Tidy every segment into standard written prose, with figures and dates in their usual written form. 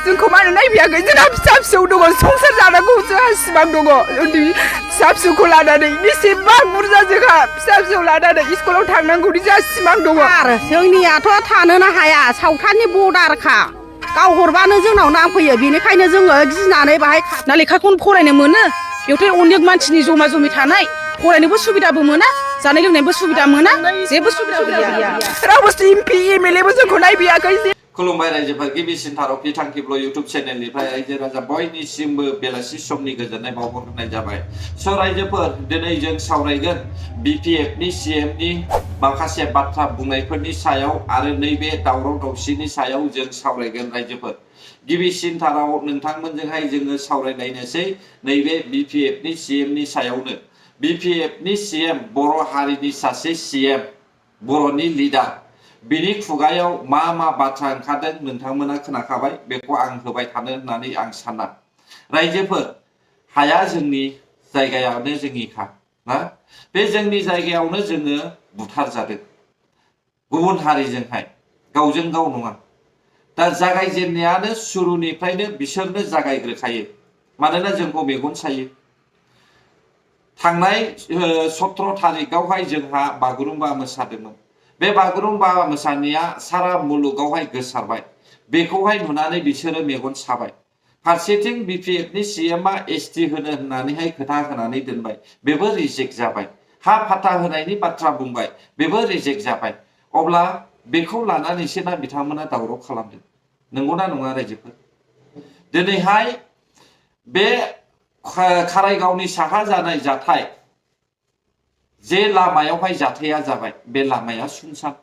जोंखौ मानो नायबियाखै जोंहा फिसा फिसौ दङ संसार जानांगौ जोंहा सिमां दङ उन्दै फिसा फिसौखौ लानानै बेसेबां बुरजा जोंहा फिसा फिसौ लानानै स्कुलाव थांनांगौनि जोंहा सिमां दङ जोंनियाथ' थानोनो हाया सावथालनि बर्डारखा गाव हरबानो जोंनाव नांफैयो बेनिखायनो जोङो गिनानै बाहाय ना लेखाखौनो फरायनो मोनो बेवथ' अनेक मानसिनि जमा जमि थानाय फरायनोबो सुबिदाबो मोना जानाय लोंनायबो सुबिदा मोना जेबो सुबिदा गैया रावबो MP MLA बो जोंखौ नायबियाखै खुलुमबाय रायजोफोर गिबिसिन थारफि थांखिब्ल इउटुब चेनेलनिफ्राय रायजो राजा बयनिसिमबो बेलासि समनि गोजोननाय बावहरनाय जाबाय स' रायजोफोर दिनै जों सावरायगोन BPFनि CMनि माखासे बाथ्रा बुंनायफोरनि सायाव आरो नैबे दावराव दावसिनि सायाव जों सावरायगोन रायजोफोर गिबिसिन थाराव नोंथांमोनजोंहाय जोङो सावरायनायनोसै नैबे BPFनि CMनि सायावनो BPFनि CM बर' हारिनि सासे CM बर'नि लिडार बिनि खुगायाव मा बाथ्रा ओंखारदों नोंथांमोना खोनाखाबाय बेखौ आं होबाय थानो होननानै आं साना रायजोफोर हाया जोंनि जायगायावनो जोंनिखा ना बे जोंनि जायगायावनो जोङो बुथार जादों गुबुन हारिजोंहाय गावजों गाव नङा दा जागायजेननायानो सुरुनिफ्रायनो बिसोरनो जागायग्रोखायो मानोना जोंखौ मेगन सायो थांनाय 17 थारिखआवहाय जोंहा बागुरुम्बा मोसादोंमोन बे बागुरुम्बा मोसानाया सारा मुलुगावहाय गोसारबाय बेखौहाय नुनानै बिसोरो मेगन साबाय फारसेथिं BPFनि CMआ ST होनो होननानैहाय खोथा होनानै दोनबाय बेबो रिजेक्ट जाबाय हा फाथा होनायनि बाथ्रा बुंबाय बेबो रिजेक्ट जाबाय अब्ला बेखौ लानानैसो ना बिथांमोना दावराव खालामदों नंगौना नङा रायजोफोर दिनैहाय बे कारायगावनि साहा जानाय जाथाय जे लामायावहाय जाथाया जाबाय बे लामाया सुनसान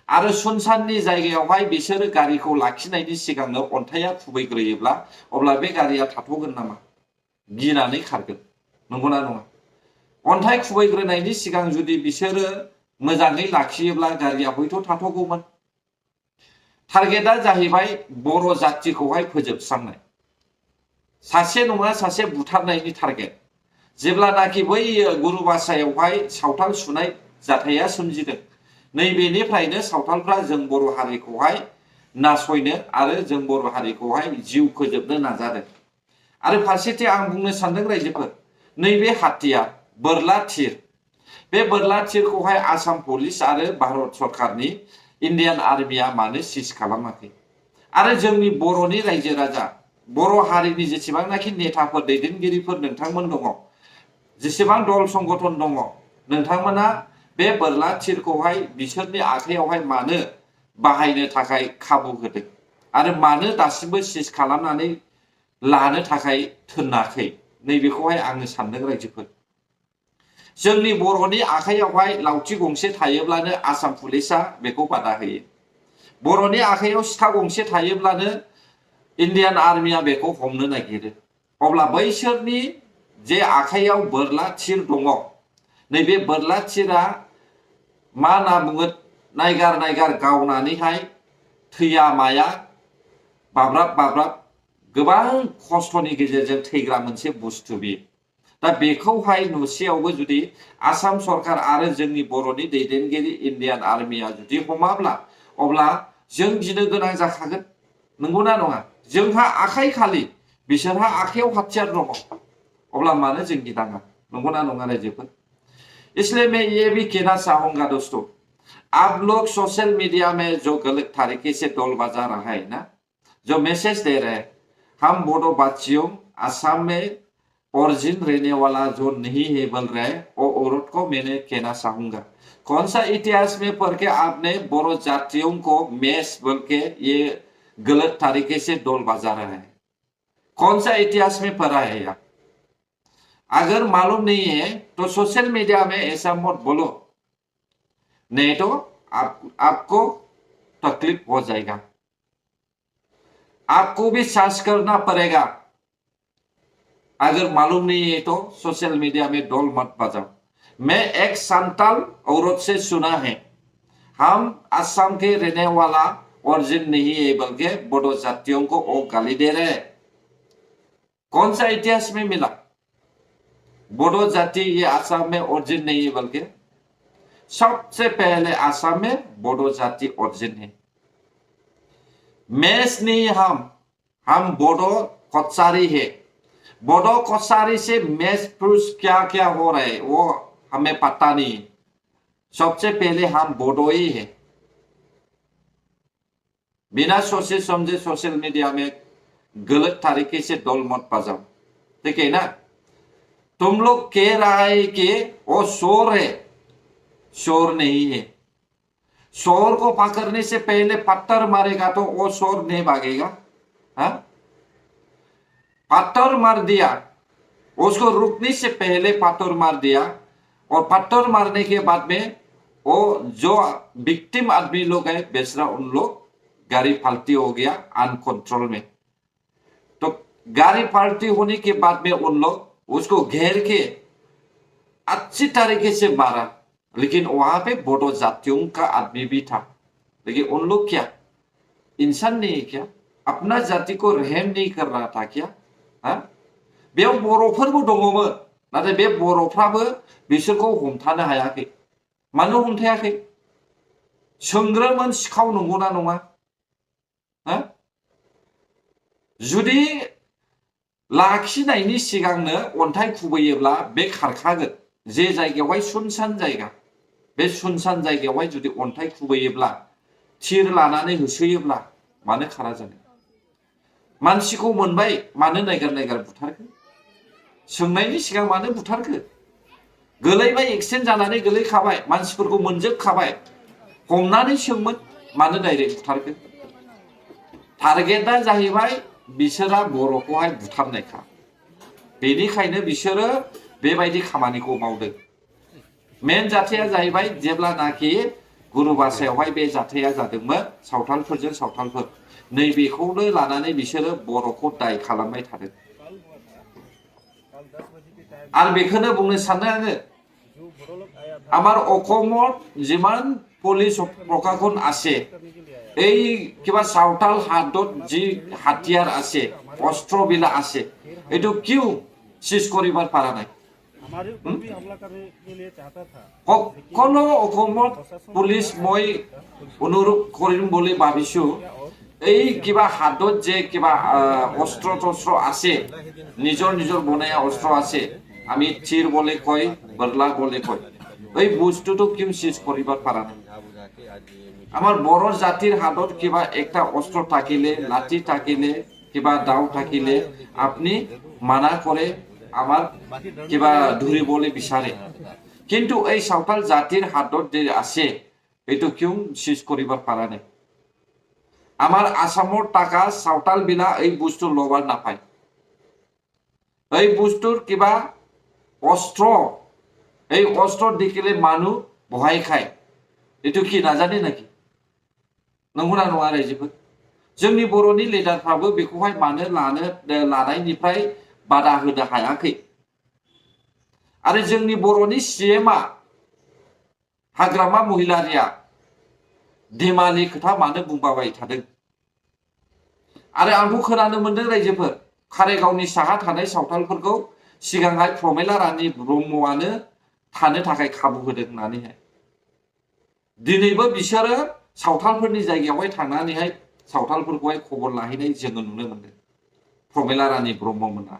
आरो सुनसाननि जायगायावहाय बिसोरो गारिखौ लाखिनायनि सिगांनो अन्थाइया खुबैग्रोयोब्ला अब्ला बे गारिया थाथ'गोन नामा गिनानै खारगोन नंगौना नङा अन्थाइ खुबैग्रोनायनि सिगां जुदि बिसोरो मोजाङै लाखियोब्ला गारिया हयथ' थाथ'गौमोन टारगेटआ जाहैबाय बर' जातिखौहाय फोजोबस्रांनाय सासे नङा सासे बुथारनायनि टारगेट जेब्लानाखि बै गुरुबासायावहाय सावथाल सुनाय जाथाया सोमजिदों नैबेनिफ्रायनो सावथालफ्रा जों बर' हारिखौहाय नासयनो आरो जों बर' हारिखौहाय जिउ फोजोबनो नाजादों आरो फारसेथिं आं बुंनो सानदों रायजोफोर नैबे हाथियार बोरला थिर बे बोरला थिरखौहाय आसाम पुलिस आरो भारत सरकारनि इन्डियान आर्मिया मानो सिज खालामाखै आरो जोंनि बर'नि रायजो राजा बर' हारिनि जेसेबांनाखि नेताफोर दैदेनगिरिफोर नोंथांमोन दङ जेसेबां दल संगठन दङ नोंथांमोना बे बोरला थिरखौहाय बिसोरनि आखायावहाय मानो बाहायनो थाखाय खाबु होदों आरो मानो दासिमबो सिज खालामनानै लानो थाखाय थोनाखै नैबेखौहाय आङो सानदों रायजोफोर जोंनि बर'नि आखायावहाय लावथि गंसे थायोब्लानो आसाम पुलिसा बेखौ बादा होयो बर'नि आखायाव सिखा गंसे थायोब्लानो इन्डियान आर्मिया बेखौ हमनो नागिरो अब्ला बैसोरनि जे आखायाव बोरला थिर दङ नैबे बोरला थिरा मा होनना बुङो नायगार नायगार गावनानैहाय थैया माया बाब्राब गोबां खस्थ'नि गेजेरजों थैग्रा मोनसे बुस्थु बियो दा बेखौहाय नुसेयावबो जुदि आसाम सरकार आरो जोंनि बर'नि दैदेनगिरि इन्डियान आर्मिया जुदि हमाब्ला अब्ला जों गिनो गोनां जाखागोन नंगौना नङा जोंहा आखाइ खालि बिसोरहा आखायाव हाथियार दङ अब्ला मानो जों गिनाङा नंगौना नङा रायजोफोर इसलिए मैं ये भी कहना चाहूंगा दोस्तों आप लोग सोशल मीडिया में जो गलत तरीके से दौल बजा रहा है ना जो मैसेज दे रहे हैं हम बोडो बाचियों आसाम में ओरिजिन रहने वाला जो नहीं है बोल रहे वो औरत को मैंने कहना चाहूंगा कौन सा इतिहास में पढ़ के आपने बोरो जातियों को मैस बोल के ये गलत तरीके से दौल बजा रहा है कौन सा इतिहास में पढ़ा है आप अगर मालूम नहीं है तो सोशल मीडिया में ऐसा मत बोलो नहीं तो आपको तकलीफ हो जाएगा आपको भी सर्च करना पड़ेगा अगर मालूम नहीं है तो सोशल मीडिया में डोल मत बजाओ मैं एक संताल औरत से सुना है हम असम के रहने वाला ओरिजिन नहीं है बल्कि बोडो जातियों को वो गाली दे रहे हैं कौन सा इतिहास में मिला बोडो जाति ये आसाम में ओरिजिन नहीं है बल्कि सबसे पहले आसाम में बोडो जाति ओरिजिन है मैस नहीं हम हम बोडो कचारी है, बोडो कचारी से मैच प्रूस क्या क्या हो रहा है वो हमें पता नहीं। सबसे पहले हम बोडो ही है। बिना सोचे समझे सोशल मीडिया में गलत तरीके से डोल मत बजाओ, ठीक है ना। तुम लोग कह रहा है कि वो शोर है, शोर नहीं है। शोर को पकड़ने से पहले पत्थर मारेगा तो वो शोर नहीं भागेगा। हाँ, पत्थर मार दिया, उसको रुकने से पहले पत्थर मार दिया, और पत्थर मारने के बाद में वो जो विक्टिम आदमी लोग है बेचारा, उन लोग गाड़ी पलटी हो गया अनकंट्रोल में। तो गाड़ी पलटी होने के बाद में उन लोग उसको घेर के अच्छी तरीके से मारा, लेकिन वहां पे बोडो जातियों का आदमी भी था। लेकिन उन लोग क्या इंसान नहीं क्या? अपना जाति को रहम नहीं कर रहा था क्या? हाँ, बेयाव बर'फोरबो दङमोन, नाथाय बे बर'फ्राबो बिसोरखौ हमथानो हायाखै। मानो हमथायाखै? सोंग्रोमोन सिखाव नंगौना नङा? हाँ, जुदि लाखिनायनि सिगांनो अन्थाइ खुबैयोब्ला बे खारखागोन। जे जायगायावहाय सुनसान जायगा, बे सुनसान जायगायावहाय जुदि अन्थाइ खुबैयोब्ला, थिर लानानै होसोयोब्ला मानो खारा जानो? मानसिखौ मोनबाय मानो नायगार नायगार बुथारखो? सोंनायनि सिगां मानो बुथारखो? गोलैबाय, एक्सिडेन्ट जानानै गोलैखाबाय, मानसिफोरखौ मोनजोबखाबाय, हमनानै सोंमोन मानो डाइरेक्ट बुथारखो? टारगेटआ जाहैबाय बिसोरा बर'खौहाय बुथारनायखा। बेनिखायनो बिसोरो बेबायदि खामानिखौ मावदों। मेन जाथाया जाहैबाय जेब्लानाखि गुरुबासायावहाय बे जाथाया जादोंमोन सावथालफोरजों सावथालफोर, नैबेखौनो लानानै बिसोरो बर'खौ दाय खालामबाय थादों। आरो बेखौनो बुंनो सानो आङो, আমার অসমত যিমান পুলিশ প্রশাসন আছে, এই কিবা সাঁওতাল হাতত যি হাতিয়ার আছে, অস্ত্রবিলাক আছে, এইটো কিয় চিজ কৰিবৰ পৰা নাই? সকলো অসমত পুলিচ মই অনুৰোধ কৰিম বুলি ভাবিছো, এই কিবা হাতত যে কিবা অস্ত্র টস্ত্র আছে, নিজৰ নিজৰ বনায়া অস্ত্র আছে, আমি চিৰ বলে কয়, বৰলা বলে কয়, এই বস্তুটো কিয় চিজ কৰিবৰ পৰা নাই? আমাৰ বড় জাতিৰ হাতত কিবা একটা অস্ত্র থাকিলে, লাঠি থাকিলে, কিবা দাও থাকিলে আপনি মানা করে আমার কিবা ধরিবলে বিচারে, কিন্তু এই সাঁওতাল জাতির হাতত যে আছে এইটো কিয় চিজ কৰিবৰ পৰা নাই? আমার আসামৰ টাকা সাঁওতাল বিলা এই বস্তু লবার নাপায়। এই বস্তুর কিবা অস্ত্র, এই অস্ত্র দেখিলে মানুষ ভয় খায়, এইটো কি নাজানে নাকি? नंगौना नङा रायजोफोर? जोंनि बर'नि लिडारफ्राबो बेखौहाय मानो लानायनिफ्राय बादा होनो हायाखै? आरो जोंनि बर'नि सीएमआ हाग्रामा महिलारिया धेमालि खोथा मानो बुंबाय थादों? आरो आंबो खोनानो मोनदों रायजोफोर, कारायगावनि साहा थानाय सावथालफोरखौ सिगांहाय प्रमेला रानी ब्रह्मआनो थानो थाखाय खाबु होदों होननानैहाय। दिनैबो बिसोरो सावथालफोरनि जायगायावहाय थांनानैहाय सावथालफोरखौहाय खबर लाहैनाय जोङो नुनो मोनदों, प्रमेला रानी ब्रह्ममोना।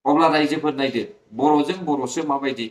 अब्ला रायजोफोर नायदो, बर'जों बर'सो माबायदि?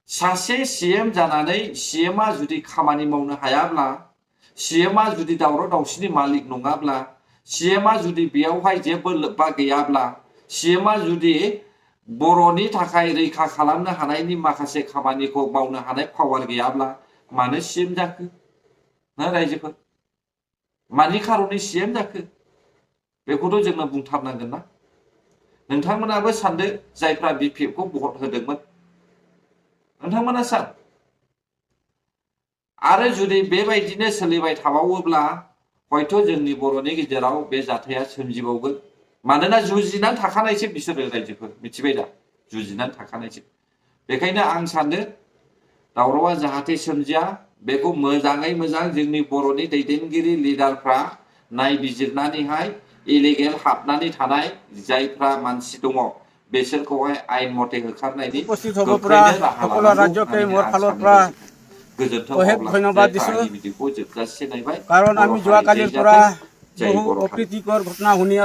सासे सीएम जानानै सीएमआ जुदि खामानि मावनो हायाब्ला, सीएमआ जुदि दावराव दावसिनि मालिक नङाब्ला, सीएमआ जुदि बेयावहाय जेबो लोब्बा गैयाब्ला, सीएमआ जुदि बर'नि थाखाय रैखा खालामनो हानायनि माखासे खामानिखौ मावनो हानाय पावार गैयाब्ला मानो सीएम जाखो? ना रायजोफोर, मानि खारनै सीएम जाखो? बेखौथ' जोंनो बुंथारनांगोन ना? नोंथांमोनाबो सानदो, जायफ्रा बिपिएफखौ भट होदोंमोन, नोंथांमोना सान। आरो जुदि बेबायदिनो सोलिबाय थाबावोब्ला हयथ' जोंनि बर'नि गेजेराव बे जाथाया सोमजिबावगोन। मानोना जुजिनानै थाखानायसो बिसोरो रायजोफोर, मिथिबाय दा? जुजिनानै थाखानायसो। बेखायनो आं सानो दावरावा जाहाथे सोमजिया, बेखौ मोजाङै मोजां जोंनि बर'नि दैदेनगिरि लिडारफ्रा नायबिजिरनानैहाय इलिगेल हाबनानै थानाय जायफ्रा मानसि दङ बेसोरखौहाय आयेन मथे होखारनायनि गोख्रैनो राहा लानांगौ। অশেষ ধন্যবাদ দিছো, কাৰণ আমি যোৱাকালিৰ পৰা जय बहु बर' हारि। अप्रीतिकर घटना होने